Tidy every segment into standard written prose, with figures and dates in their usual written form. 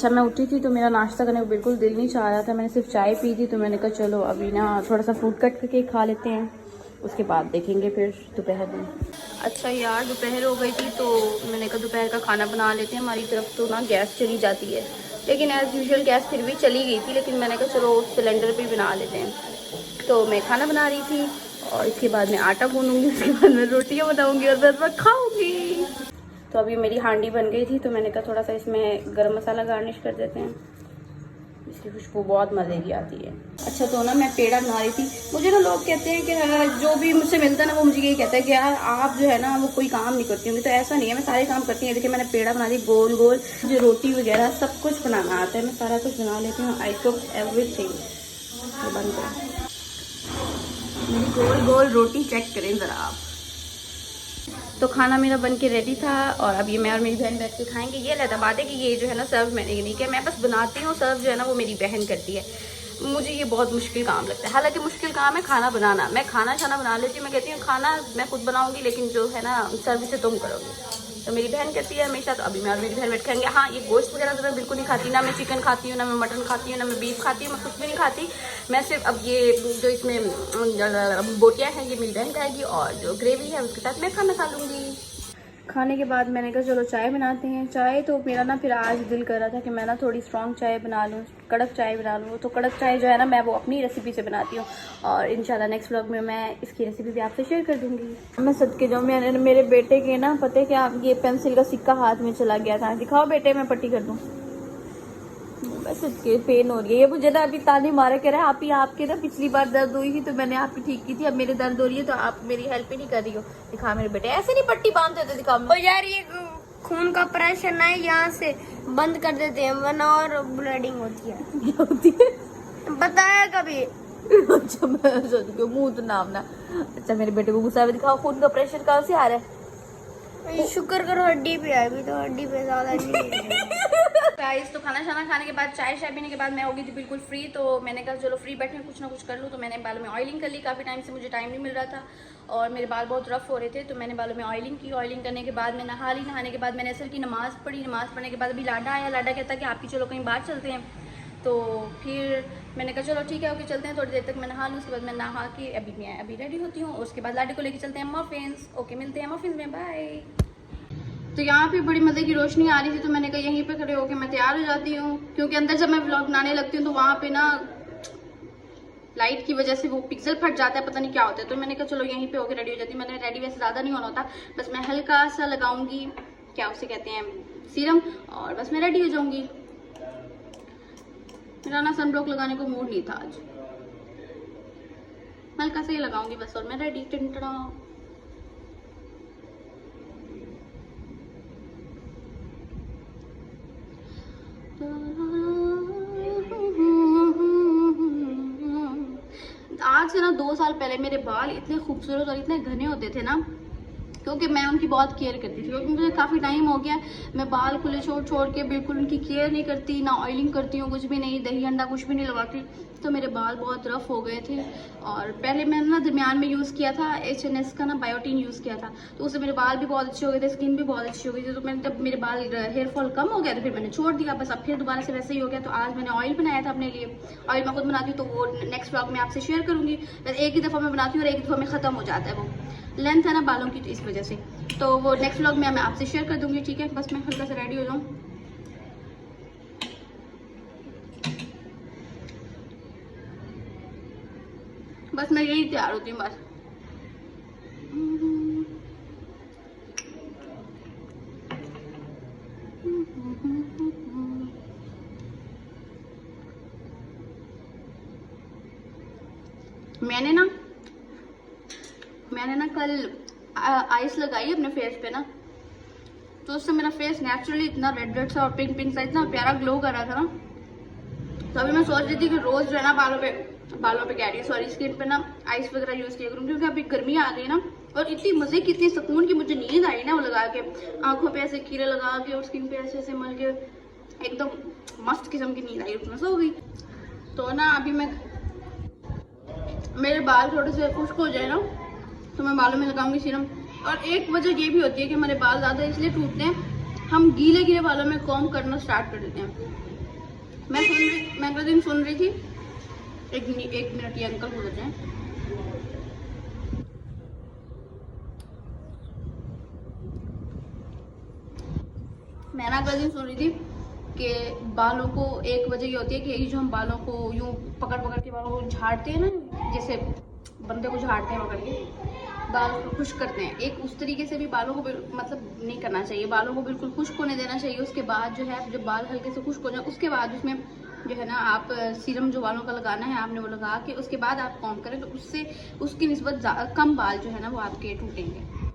अच्छा मैं उठी थी तो मेरा नाश्ता करने को बिल्कुल दिल नहीं चाह रहा था, मैंने सिर्फ चाय पी थी। तो मैंने कहा चलो अभी ना थोड़ा सा फ्रूट कट करके खा लेते हैं, उसके बाद देखेंगे फिर दोपहर में। अच्छा यार दोपहर हो गई थी तो मैंने कहा दोपहर का खाना बना लेते हैं। हमारी तरफ तो ना गैस चली जाती है, लेकिन एज़ यूजुअल गैस फिर भी चली गई थी, लेकिन मैंने कहा चलो सिलेंडर पर बना लेते हैं। तो मैं खाना बना रही थी और इसके बाद मैं आटा गूंदूंगी, उसके बाद मैं रोटियाँ बनाऊँगी और फिर मैं खाऊँगी। तो अभी मेरी हांडी बन गई थी तो मैंने कहा थोड़ा सा इसमें गरम मसाला गार्निश कर देते हैं, इसकी खुशबू बहुत मज़े की आती है। अच्छा तो ना मैं पेड़ा बना रही थी। मुझे ना लोग कहते हैं कि जो भी मुझसे मिलता है ना वो मुझे यही कहता है कि यार आप जो है ना वो कोई काम नहीं करती होंगी। तो ऐसा नहीं है, मैं सारे काम करती हूँ। देखिए मैंने पेड़ा बना दी गोल गोल, जो रोटी वगैरह सब कुछ बनाना आता है, मैं सारा कुछ बना लेती हूँ। I cook everything. बंद करें मेरी गोल गोल रोटी, चेक करें ज़रा आप। तो खाना मेरा बन के रेडी था और अब ये मैं और मेरी बहन बैठ के खाएंगे। ये रहता बात है कि ये जो है ना सर्व मैंने नहीं किया, मैं बस बनाती हूँ, सर्व जो है ना वो मेरी बहन करती है। मुझे ये बहुत मुश्किल काम लगता है, हालांकि मुश्किल काम है खाना बनाना। मैं खाना छाना बना लेती हूँ, मैं कहती हूँ खाना मैं खुद बनाऊँगी, लेकिन जो है ना सर्व से तुम करोगे। तो मेरी बहन करती है हमेशा। तो अभी मैं और मेरी बहन बैठ खाएंगे। हाँ ये गोश्त वगैरह तो मैं बिल्कुल नहीं खाती, ना मैं चिकन खाती हूँ, ना मैं मटन खाती हूँ, ना मैं बीफ खाती हूँ, मैं कुछ भी नहीं खाती। मैं सिर्फ अब ये जो इसमें बोटियाँ हैं ये मेरी बहन खाएगी और जो ग्रेवी है उसके साथ मैं खाना खा लूँगी। खाने के बाद मैंने कहा चलो चाय बनाते हैं। चाय तो मेरा ना फिर आज दिल कर रहा था कि मैं ना थोड़ी स्ट्रॉन्ग चाय बना लूँ, कड़क चाय बना लूँ। तो कड़क चाय जो है ना मैं वो अपनी रेसिपी से बनाती हूँ और इंशाल्लाह नेक्स्ट व्लॉग में मैं इसकी रेसिपी भी आपसे शेयर कर दूँगी। मैं सदके जाऊँ, मैंने मेरे बेटे के ना पता है क्या ये पेंसिल का सिक्का हाथ में चला गया था। दिखाओ बेटे, मैं पट्टी कर दूँ। बस के पेन हो रही है। ये मुझे ना अभी ताने मारा कह रहा है आप ही, आपके ना पिछली बार दर्द हुई थी तो मैंने आपकी ठीक की थी, अब मेरे दर्द हो रही है तो आप मेरी हेल्प ही नहीं कर रही हो। दिखा मेरे बेटे, ऐसे नहीं पट्टी बांधते थे। दिखाओ। और यार ये खून का प्रेशर ना यहाँ से बंद कर देते हैं वरना और ब्लीडिंग होती है। क्या होती है बताया कभी? अच्छा मैं सोच के मुंह तो नाम ना। अच्छा मेरे बेटे को गुस्सा में दिखाओ, खून का प्रेशर कहाँ से आ रहा है? शुक्र करो हड्डी पे है, अभी तो हड्डी पे ज्यादा नहीं। गाइस तो खाना शाना खाने के बाद चाय शाय पीने के बाद मैं हो गई थी बिल्कुल फ्री। तो मैंने कहा चलो फ्री बैठे कुछ ना कुछ कर लूँ। तो मैंने बालों में ऑयलिंग कर ली, काफ़ी टाइम से मुझे टाइम नहीं मिल रहा था और मेरे बाल बहुत रफ हो रहे थे। तो मैंने बालों में ऑयलिंग की। ऑयलिंग करने के बाद मैं नहा ली। नहाने के बाद मैंने असल की नमाज़ पढ़ी। नमाज़ पढ़ने के बाद अभी लाडा आया। लाडा कहता कि आपकी चलो कहीं बाहर चलते हैं। तो फिर मैंने कहा चलो ठीक है ओके चलते हैं, थोड़ी देर तक मैं नहा लूँ। उसके बाद मैं नहा के अभी रेडी होती हूँ। उसके बाद लाडे को लेकर चलते हैं मफिन्स। ओके मिलते हैं मफिन्स में, बाय। तो यहाँ पे बड़ी मज़े की रोशनी आ रही थी तो मैंने कहा यहीं पे खड़े होकर मैं तैयार हो जाती हूँ, क्योंकि अंदर जब मैं व्लॉग बनाने लगती हूँ तो वहाँ पे ना लाइट की वजह से वो पिक्सल फट जाता है, पता नहीं क्या होता है। तो मैंने कहा चलो यहीं पे होकर रेडी हो जाती हूँ। मैंने रेडी वैसे ज़्यादा नहीं होना होता, बस मैं हल्का सा लगाऊंगी, क्या उसे कहते हैं, सीरम, और बस मैं रेडी हो जाऊँगी। मेरा ना सनब्लॉक लगाने को मूड नहीं था आज, हल्का सा ही लगाऊंगी बस और मैं रेडी। टिंटड़ा आज से ना 2 साल पहले मेरे बाल इतने खूबसूरत और इतने घने होते थे ना, क्योंकि मैं उनकी बहुत केयर करती थी। क्योंकि मुझे काफ़ी टाइम हो गया मैं बाल खुले छोड़ के बिल्कुल उनकी केयर नहीं करती, ना ऑयलिंग करती हूँ, कुछ भी नहीं, दही अंडा कुछ भी नहीं लगाती। तो मेरे बाल बहुत रफ हो गए थे और पहले मैंने ना दरमियान में यूज़ किया था HNS का ना बायोटीन यूज़ किया था, तो उससे मेरे बाल भी बहुत अच्छे हो गए थे, स्किन भी बहुत अच्छी हो गई थी। तो मैंने तब मेरे बाल हेयर फॉल कम हो गया तो फिर मैंने छोड़ दिया, बस अब फिर दोबारा से वैसे ही हो गया। तो आज मैंने ऑयल बनाया था अपने लिए, ऑयल मैं खुद बनाती हूँ तो वो नेक्स्ट व्लॉग में आपसे शेयर करूँगी। बस एक ही दफ़ा मैं बनाती हूँ और एक ही दफ़ा में ख़त्म हो जाता है, वो लेंथ है ना बालों की तो इस वजह से। तो वो नेक्स्ट व्लॉग में मैं आपसे शेयर कर दूँगी, ठीक है। बस मैं हल्का से रेडी हो जाऊँ। बस मैं यही तैयार होती हूँ बस। मैंने ना कल आइस लगाई अपने फेस पे ना, तो उससे मेरा फेस नेचुरली इतना रेड सा और पिंक सा इतना प्यारा ग्लो कर रहा था ना। तो अभी मैं सोच रही थी कि रोज जो है ना बालों पे कह रही हूँ, सॉरी, स्किन पे ना आइस वगैरह यूज किया करूँ, क्योंकि अभी गर्मी आ गई ना और इतनी मजे की इतनी सुकून की मुझे नींद आई ना वो लगा के, आंखों पे ऐसे कीड़े लगा के और स्किन पे ऐसे ऐसे मल के एकदम मस्त किस्म की नींद आई, उतना सो गई। तो ना अभी मेरे बाल थोड़े से खुश्क हो जाए ना तो मैं बालों में लगाऊंगी सीरम। और एक वजह ये भी होती है कि हमारे बाल ज़्यादा इसलिए टूटते हैं, हम गीले बालों में कॉम्ब करना स्टार्ट कर देते हैं। मैं मैगजीन सुन रही थी। एक मिनट, ये अंकल गुजर जाए। मैं मैगजीन सुन रही थी कि बालों को 1 वजह ये होती है कि जो हम बालों को यूं पकड़ पकड़ के बालों को झाड़ते हैं ना, जैसे बंदे को झाड़ते हैं पकड़ के, बाल को खुश्क करते हैं, एक उस तरीके से भी बालों को मतलब नहीं करना चाहिए। बालों को बिल्कुल खुश्क होने देना चाहिए। उसके बाद जो है, जब बाल हल्के से खुश्क हो जाए, उसके बाद उसमें जो है ना, आप सीरम जो बालों का लगाना है आपने वो लगा के उसके बाद आप कॉम्ब करें, तो उससे उसकी निस्बत कम बाल जो है ना वो आपके टूटेंगे।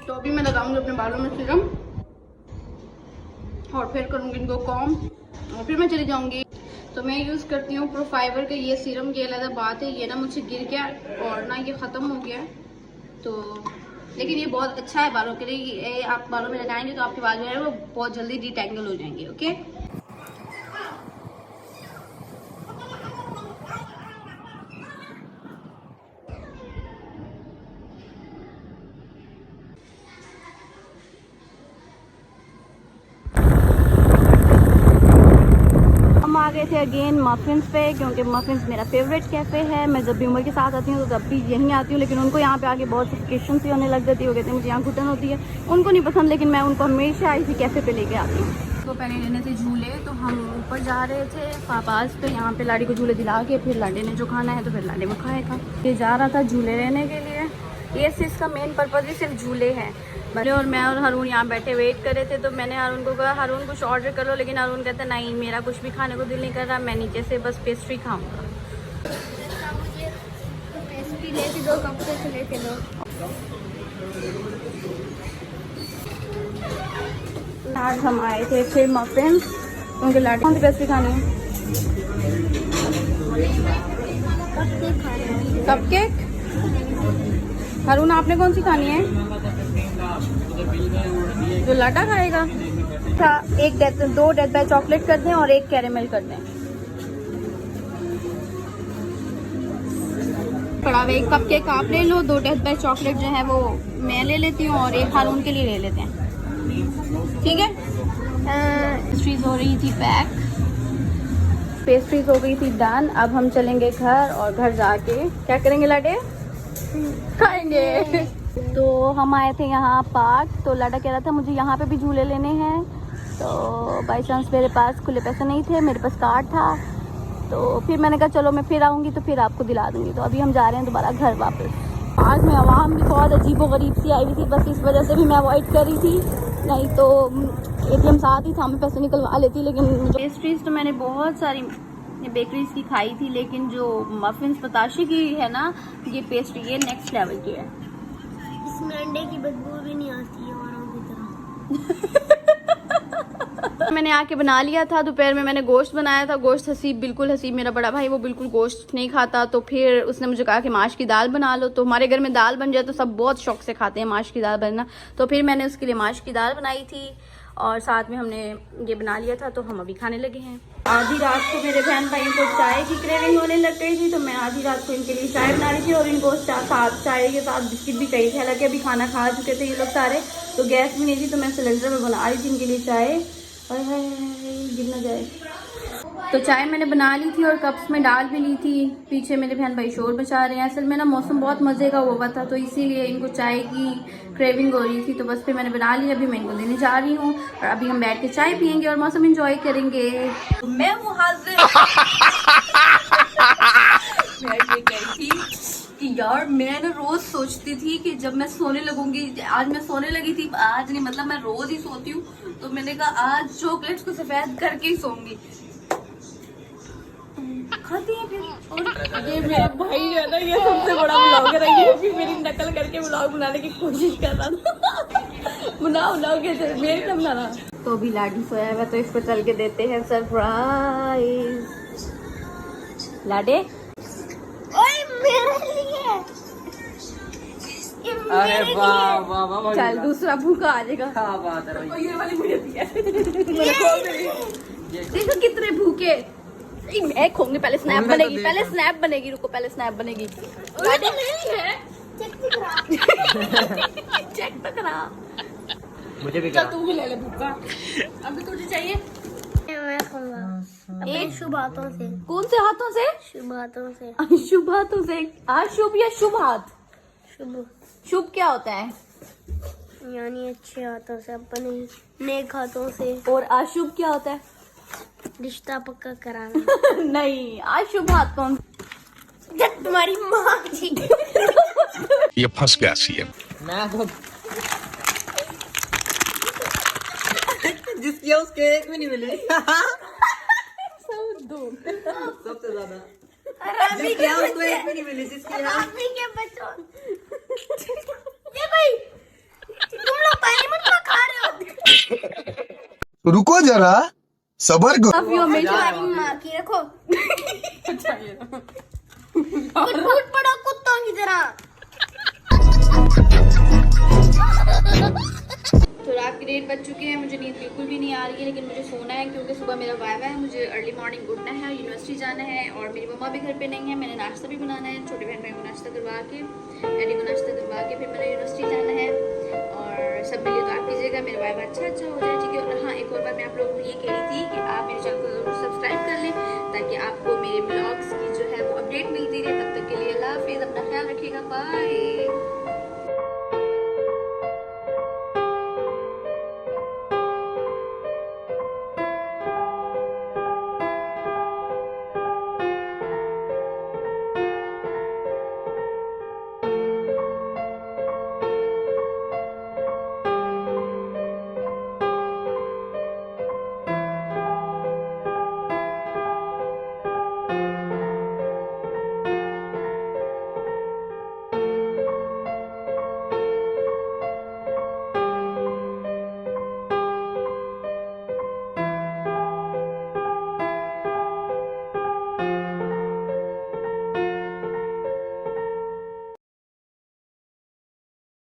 तो अभी मैं लगाऊंगी अपने बालों में सीरम और फिर करूंगी इनको कॉम्ब और फिर मैं चली जाऊंगी। तो मैं यूज़ करती हूँ प्रोफाइबर का ये सीरम। ये अलग बात है, ये ना मुझसे गिर गया और ना ये ख़त्म हो गया, तो लेकिन ये बहुत अच्छा है बालों के लिए। ये आप बालों में लगाएंगे तो आपके बाल जो है वो बहुत जल्दी डिटेंगल हो जाएंगे। ओके, हम आ गए थे अगेन मफिन्स पे, क्योंकि मफिन्स मेरा फेवरेट कैफ़े है। मैं जब भी उमर के साथ आती हूँ तो तब भी यहीं आती हूँ, लेकिन उनको यहाँ पे आके बहुत सफिकेशन सी होने लग जाती है। वो कहते हैं मुझे यहाँ घुटन होती है, उनको नहीं पसंद, लेकिन मैं उनको हमेशा इसी कैफ़े पे लेके आती हूँ। तो पहले लेने थे झूले, तो हम ऊपर जा रहे थे पापास पे। यहाँ पे लाड़ी को झूले दिला के फिर लाडे ने जो खाना है तो फिर लाडे में खाएगा। ये जा रहा था झूले लेने के लिए। ये इसका मेन पर्पज़ ही सिर्फ झूले हैं। और मैं और हारून यहाँ बैठे वेट कर रहे थे, तो मैंने हारून को कहा हारून कुछ ऑर्डर कर लो, लेकिन हारून कहता नहीं मेरा कुछ भी खाने को दिल नहीं कर रहा, मैं नीचे से बस पेस्ट्री खाऊंगा। मुझे पेस्ट्री लेके दो, कब से लेके दो। आज हम आए थे फिर मफिन्स, क्योंकि लाडू कौन सी पेस्ट्री खानी है? कपकेक। हारून आपने कौन सी खानी है? जो लाडा खाएगा। अच्छा, 2 डेथ बाय चॉकलेट कर दें और 1 कैरेमल कर दें। पड़ा हुआ 1 कपकेक आप ले लो, 2 डेथ बाय चॉकलेट जो है वो मैं ले लेती हूँ और 1 हारून के लिए ले लेते हैं, ठीक है? पेस्ट्रीज हो रही थी पैक, पेस्ट्रीज हो गई थी डन। अब हम चलेंगे घर और घर जाके क्या करेंगे लाडे? खाएंगे। तो हम आए थे यहाँ पार्क, तो लाडा कह रहा था मुझे यहाँ पे भी झूले लेने हैं, तो बाई चांस मेरे पास खुले पैसे नहीं थे, मेरे पास कार्ड था, तो फिर मैंने कहा चलो मैं फिर आऊँगी तो फिर आपको दिला दूँगी। तो अभी हम जा रहे हैं दोबारा घर वापस। आज में आवाम भी बहुत अजीब व गरीब सी आई हुई थी, बस इस वजह से भी मैं अवॉइड कर रही थी, नहीं तो ATM साथ ही था, मैं पैसे निकलवा लेती। लेकिन पेस्ट्रीज तो मैंने बहुत सारी बेकरीज की खाई थी, लेकिन जो मफिन्स बताशे की है ना, ये पेस्ट्री ये नेक्स्ट लेवल की है। इसमें अंडे की बदबू भी नहीं आती है औरों की तरह। मैंने आके बना लिया था। दोपहर में मैंने गोश्त बनाया था, गोश्त हसीब, बिल्कुल हसीब मेरा बड़ा भाई वो बिल्कुल गोश्त नहीं खाता, तो फिर उसने मुझे कहा कि माश की दाल बना लो। तो हमारे घर में दाल बन जाए तो सब बहुत शौक से खाते हैं माश की दाल बनना, तो फिर मैंने उसके लिए माश की दाल बनाई थी और साथ में हमने ये बना लिया था, तो हम अभी खाने लगे हैं। आधी रात को मेरे बहन भाई को चाय की क्रेविंग होने लग गई थी, तो मैं आधी रात को इनके लिए चाय बना रही थी और इनको साथ चाय के साथ बिस्किट भी चाहिए थे। हालांकि अभी खाना खा चुके थे ये लोग सारे, तो गैस भी नहीं थी, तो मैं सिलेंडर में बना रही थी इनके लिए चाय। गिर ना जाए। तो चाय मैंने बना ली थी और कप्स में डाल भी ली थी। पीछे मेरे बहन भाई शोर मचा रहे हैं। असल में ना मौसम बहुत मज़े का हुआ था, तो इसीलिए इनको चाय की क्रेविंग हो रही थी, तो बस फिर मैंने बना ली। अभी मैं इनको देने जा रही हूँ और अभी हम बैठ के चाय पियेंगे और मौसम एंजॉय करेंगे। मैं हूँ हाजिर। मैं ये कही थी कि यार मैं ना रोज सोचती थी कि जब मैं सोने लगूंगी, आज मैं सोने लगी थी, आज नहीं मतलब मैं रोज ही सोती हूँ, तो मैंने कहा आज चॉकलेट्स को सफेद करके ही सोऊंगी। खाती है फिर। और ये मेरा भाई है ना, ये सबसे बड़ा ब्लॉगर है, ये भी मेरी नकल करके ब्लॉग बनाने की कोशिश कर रहा था। बनाओ कैसे मेरे से बनाना। तो अभी लाडी सोया हुआ, तो इसको चल के देते हैं सरप्राइज। लाडे ओए मेरे लिए, अरे वाह वाह वाह, चल दूसरा भूखा आ जाएगा। क्या बात है। ये वाली मुझे दी है। देखो कितने भूखे। मैं खोंगे, पहले स्नैप बनेगी, पहले स्नैप बनेगी, रुको पहले स्नैप बनेगी। नहीं है चेक तो करा। चेक तो करा। मुझे भी चल करा। तू भी ले ले भूखा। अभी तुझे चाहिए? मैं खाऊंगा अपने शुभ हाथों से। कौन से हाथों से? शुभ हाथों से। शुभ हाथों से। अशुभ या शुभ हाथ? शुभ शुभ क्या होता है? यानी अच्छे हाथों से, अपने नेक हाथों से। और अशुभ क्या होता है? रिश्ता पक्का कराना। नहीं, अशुभ हाथ कौन? जब तुम्हारी माँ जी। ये फंस गया सीएम। मैं तो जिसकी उसके एक भी नहीं मिली। सबसे ज्यादा जिसकी है उसको एक भी नहीं मिली, जिसकी है। अभी के बच्चों। ये भाई, तुम लोग पहले मत खा रहे हो। रुको जरा सबर करो। Love you हमेशा। तुम्हारी माँ की रखो। कुछ टूट पड़ा कुत्तों की तरह। तो रात के 1:30 बज चुके हैं, मुझे नींद बिल्कुल भी नहीं आ रही है, लेकिन मुझे सोना है क्योंकि सुबह मेरा वाइवा है, मुझे अर्ली मॉर्निंग उठना है, यूनिवर्सिटी जाना है और मेरी मम्मा भी घर पे नहीं है। मैंने नाश्ता भी बनाना है, छोटे बहन भाई को नाश्ता करवा के, डैडी को नाश्ता करवा के फिर मैंने यूनिवर्सिटी जाना है। और सब मिलिए तो आप कीजिएगा, मेरा वाइवा अच्छा हो जाए, ठीक है। और हाँ, एक और बात मैं आप लोगों को ये कह रही थी कि आप मेरे चैनल को जरूर सब्सक्राइब कर लें ताकि आपको मेरे ब्लॉग्स की जो है वो अपडेट मिलती रहे। तब तक के लिए अल्लाह हाफिज़, अपना ख्याल रखिएगा, बाय।